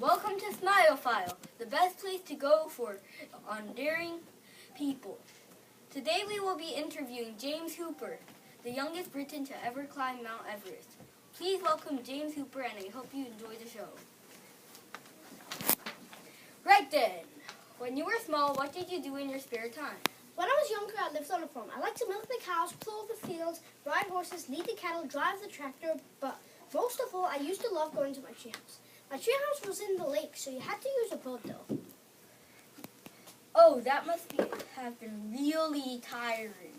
welcome to SmileFile, the best place to go for daring people. Today we will be interviewing James Hooper, the youngest Briton to ever climb Mount Everest. Please welcome James Hooper, and I hope you enjoy the show. Right then, when you were small, what did you do in your spare time? When I was younger, I lived on a farm. I liked to milk the cows, plow the fields, ride horses, lead the cattle, drive the tractor, but most of all, I used to love going to my treehouse. My treehouse was in the lake, so you had to use a boat though. Oh, that must have been really tiring.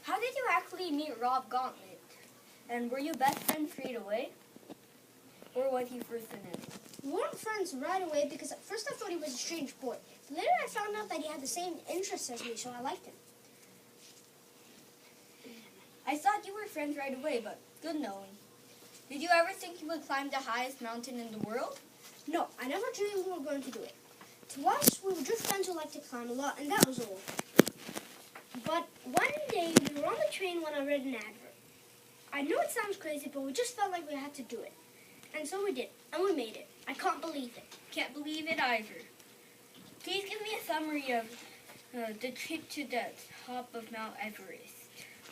How did you actually meet Rob Gauntlet? And were you best friends straight away? Or was he first in it? We weren't friends right away because at first I thought he was a strange boy. Later I found out that he had the same interests as me, so I liked him. I thought you were friends right away, but good knowing. Did you ever think you would climb the highest mountain in the world? No, I never dreamed we were going to do it. To us, we were just friends who liked to climb a lot, and that was all. But one day, we were on the train when I read an advert. I know it sounds crazy, but we just felt like we had to do it. And so we did, and we made it. I can't believe it. Can't believe it either. Please give me a summary of the trip to the top of Mount Everest.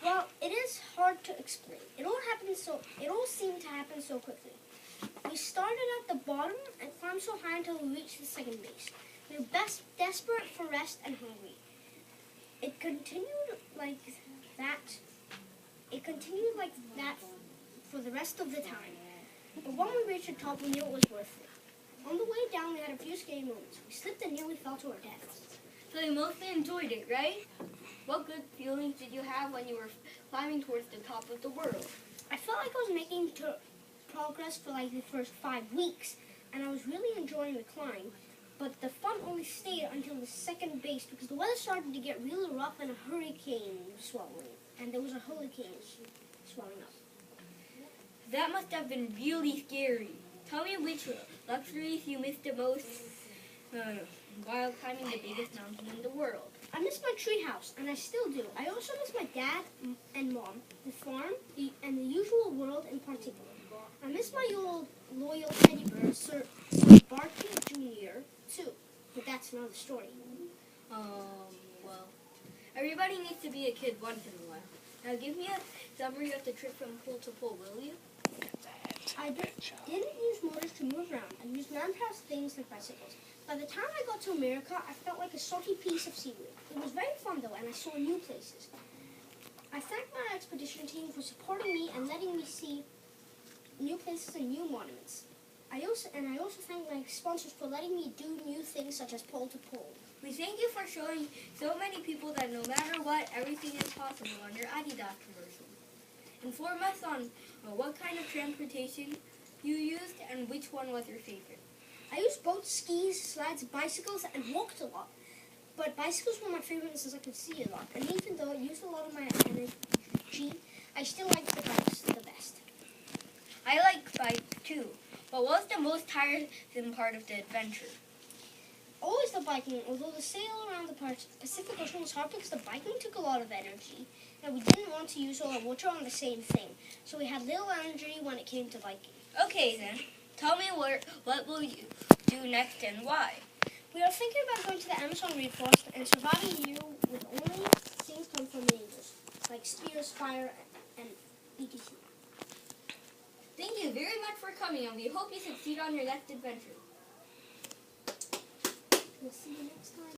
Well, it is hard to explain. It all seemed to happen so quickly. We started at the bottom and climbed so high until we reached the second base. We were desperate for rest and hungry. It continued like that. For the rest of the time. But when we reached the top, we knew it was worth it. On the way down, we had a few scary moments. We slipped and nearly fell to our deaths. So you mostly enjoyed it, right? What good feelings did you have when you were climbing towards the top of the world? I felt like I was making progress for like the first 5 weeks, and I was really enjoying the climb. But the fun only stayed until the second base because the weather started to get really rough and a hurricane was swelling. And there was a hurricane swelling up. That must have been really scary. Tell me which luxuries you missed the most while climbing the biggest mountain in the world. I miss my treehouse, and I still do. I also miss my dad and mom, the farm, and the usual world in particular. I miss my old loyal teddy bear, Sir Barky Jr., too. But that's another story. Well, everybody needs to be a kid once in a while. Now give me a summary of the trip from pole to pole, will you? I didn't use motors to move around. I used man-powered things like bicycles. By the time I got to America, I felt like a salty piece of seaweed. It was very fun, though, and I saw new places. I thank my expedition team for supporting me and letting me see new places and new monuments. I also thank my sponsors for letting me do new things such as pole to pole. We thank you for showing so many people that no matter what, everything is possible on your Adidas commercial. Inform us on what kind of transportation you used and which one was your favorite. I used boats, skis, slides, bicycles, and walked a lot. But bicycles were my favorite since I could see a lot. And even though it used a lot of my energy, I still liked the bikes the best. I like bikes too, but what was the most tiresome part of the adventure? Always the biking, although the sail around the Pacific Ocean was hard because the biking took a lot of energy, and we didn't want to use all our water on the same thing, so we had little energy when it came to biking. Okay then, tell me what will you do next and why? We are thinking about going to the Amazon rainforest and surviving a year with only things come from dangers, like spears, fire, and etc. Thank you very much for coming, and we hope you succeed on your next adventure. We'll see you next time.